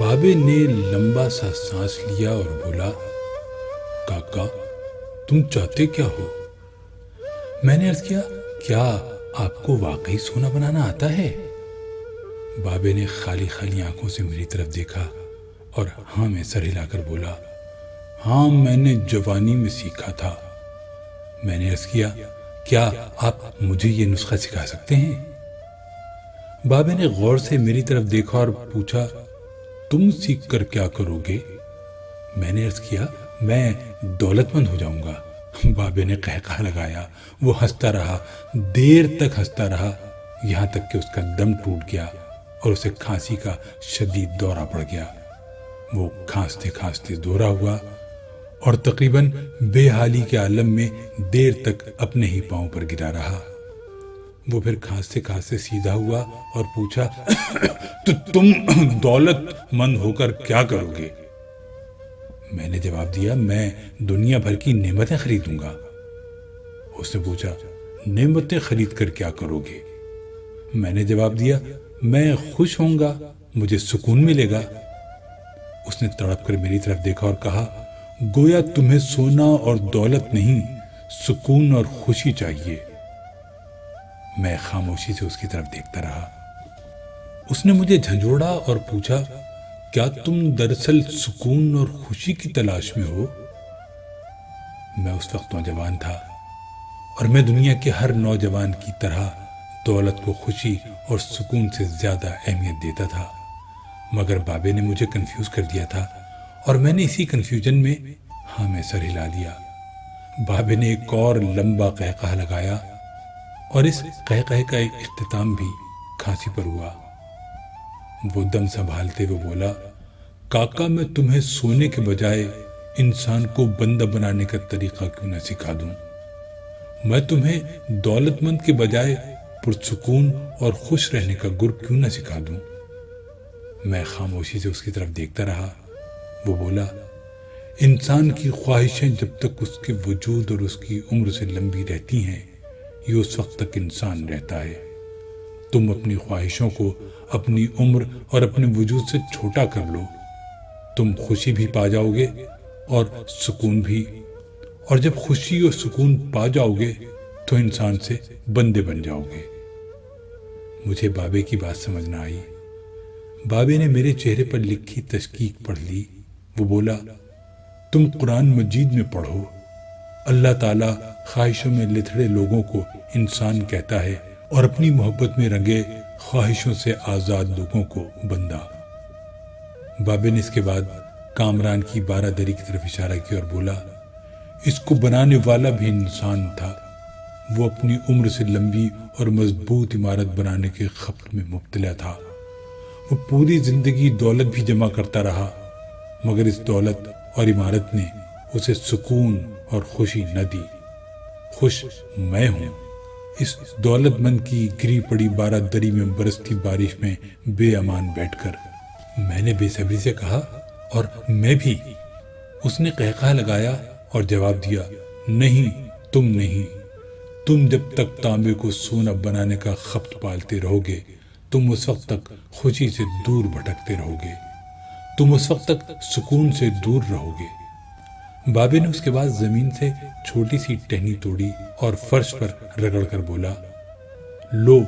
بابے نے لمبا سا سانس لیا اور بولا، کاکا تم چاہتے کیا ہو؟ میں نے عرض کیا، کیا آپ کو واقعی سونا بنانا آتا ہے؟ بابے نے خالی خالی آنکھوں سے میری طرف دیکھا اور ہاں میں سر ہلا کر بولا، ہاں میں نے جوانی میں سیکھا تھا۔ میں نے عرض کیا، کیا آپ مجھے یہ نسخہ سکھا سکتے ہیں؟ بابے نے غور سے میری طرف دیکھا اور پوچھا، تم سیکھ کر کیا کرو گے؟ میں نے عرض کیا، میں دولت مند ہو جاؤں گا۔ بابے نے قہقہ لگایا، وہ ہنستا رہا، دیر تک ہنستا رہا، یہاں تک کہ اس کا دم ٹوٹ گیا اور اسے کھانسی کا شدید دورہ پڑ گیا۔ وہ کھانستے کھانستے دورہ ہوا اور تقریباً بے حالی کے عالم میں دیر تک اپنے ہی پاؤں پر گرا رہا۔ وہ پھر کھانستے کھانستے سیدھا ہوا اور پوچھا، تو تم دولت مند ہو کر کیا کرو گے؟ میں نے جواب دیا، میں دنیا بھر کی نعمتیں خریدوں گا۔ اس نے پوچھا، نعمتیں خرید کر کیا کرو گے؟ میں نے جواب دیا، میں خوش ہوں گا، مجھے سکون ملے گا۔ اس نے تڑپ کر میری طرف دیکھا اور کہا، گویا تمہیں سونا اور دولت نہیں، سکون اور خوشی چاہیے۔ میں خاموشی سے اس کی طرف دیکھتا رہا۔ اس نے مجھے جھنجھوڑا اور پوچھا، کیا تم دراصل سکون اور خوشی کی تلاش میں ہو؟ میں اس وقت نوجوان تھا اور میں دنیا کے ہر نوجوان کی طرح دولت کو خوشی اور سکون سے زیادہ اہمیت دیتا تھا، مگر بابے نے مجھے کنفیوز کر دیا تھا اور میں نے اسی کنفیوژن میں ہاں میں سر ہلا دیا۔ بابے نے ایک اور لمبا قہقہ لگایا اور اس قہقہ کا ایک اختتام بھی کھانسی پر ہوا۔ وہ دم سنبھالتے ہوئے بولا، کاکا میں تمہیں سونے کے بجائے انسان کو بندہ بنانے کا طریقہ کیوں نہ سکھا دوں؟ میں تمہیں دولت مند کے بجائے پرسکون اور خوش رہنے کا گر کیوں نہ سکھا دوں؟ میں خاموشی سے اس کی طرف دیکھتا رہا۔ وہ بولا، انسان کی خواہشیں جب تک اس کے وجود اور اس کی عمر سے لمبی رہتی ہیں، یہ اس وقت تک انسان رہتا ہے۔ تم اپنی خواہشوں کو اپنی عمر اور اپنے وجود سے چھوٹا کر لو، تم خوشی بھی پا جاؤ گے اور سکون بھی، اور جب خوشی اور سکون پا جاؤ گے تو انسان سے بندے بن جاؤ گے۔ مجھے بابے کی بات سمجھ نہ آئی۔ بابے نے میرے چہرے پر لکھی تشکیک پڑھ لی۔ وہ بولا، تم قرآن مجید میں پڑھو، اللہ تعالیٰ خواہشوں میں لتھڑے لوگوں کو انسان کہتا ہے اور اپنی محبت میں رنگے خواہشوں سے آزاد لوگوں کو بندہ۔ بابے نے اس کے بعد کامران کی بارہ دری کی طرف اشارہ کیا اور بولا، اس کو بنانے والا بھی انسان تھا، وہ اپنی عمر سے لمبی اور مضبوط عمارت بنانے کے خبر میں مبتلا تھا۔ وہ پوری زندگی دولت بھی جمع کرتا رہا، مگر اس دولت اور عمارت نے اسے سکون اور خوشی نہ دی۔ خوش میں ہوں اس دولت مند کی گری پڑی بارہ دری میں برستی بارش میں بے امان بیٹھ کر۔ میں نے بے صبری سے کہا، اور میں بھی۔ اس نے قہقہ لگایا اور جواب دیا، نہیں تم نہیں، تم جب تک تانبے کو سونا بنانے کا خبت پالتے رہو گے، تم اس وقت تک خوشی سے دور بھٹکتے رہو گے، تم اس وقت تک سکون سے دور رہو گے۔ بابے نے اس کے بعد زمین سے چھوٹی سی ٹہنی توڑی اور فرش پر رگڑ کر بولا، لو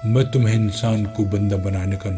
میں تمہیں انسان کو بندہ بنانے کا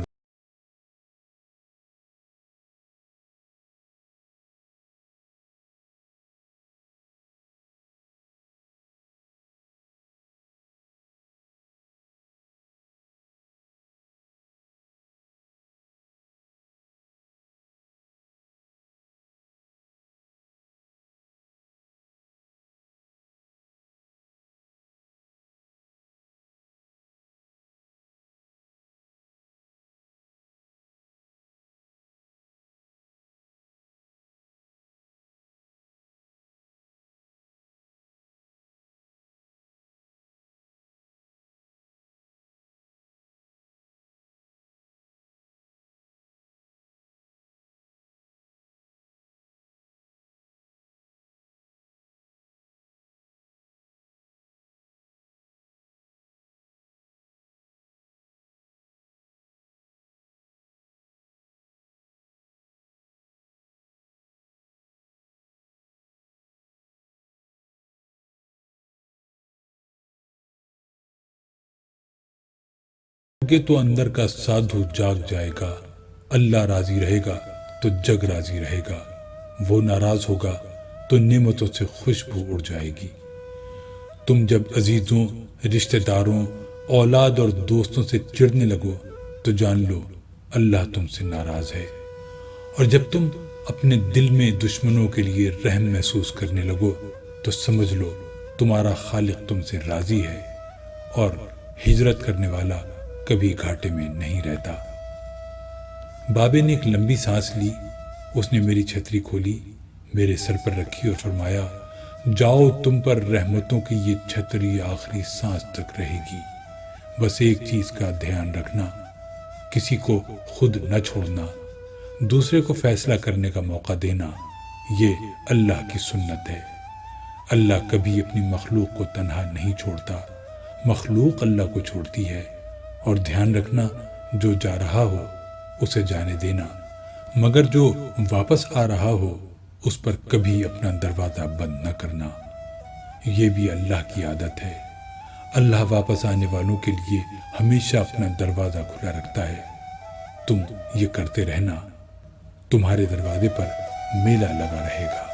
کہ تو اندر کا سادھو جاگ جائے گا، اللہ راضی رہے گا تو جگ راضی رہے گا، وہ ناراض ہوگا تو نعمتوں سے خوشبو اڑ جائے گی۔ تم جب عزیزوں، رشتہ داروں، اولاد اور دوستوں سے چڑھنے لگو تو جان لو اللہ تم سے ناراض ہے، اور جب تم اپنے دل میں دشمنوں کے لیے رحم محسوس کرنے لگو تو سمجھ لو تمہارا خالق تم سے راضی ہے، اور ہجرت کرنے والا کبھی گھاٹے میں نہیں رہتا۔ بابے نے ایک لمبی سانس لی، اس نے میری چھتری کھولی، میرے سر پر رکھی اور فرمایا، جاؤ، تم پر رحمتوں کی یہ چھتری آخری سانس تک رہے گی، بس ایک چیز کا دھیان رکھنا، کسی کو خود نہ چھوڑنا، دوسرے کو فیصلہ کرنے کا موقع دینا، یہ اللہ کی سنت ہے۔ اللہ کبھی اپنی مخلوق کو تنہا نہیں چھوڑتا، مخلوق اللہ کو چھوڑتی ہے، اور دھیان رکھنا، جو جا رہا ہو اسے جانے دینا، مگر جو واپس آ رہا ہو اس پر کبھی اپنا دروازہ بند نہ کرنا، یہ بھی اللہ کی عادت ہے۔ اللہ واپس آنے والوں کے لیے ہمیشہ اپنا دروازہ کھلا رکھتا ہے۔ تم یہ کرتے رہنا، تمہارے دروازے پر میلہ لگا رہے گا۔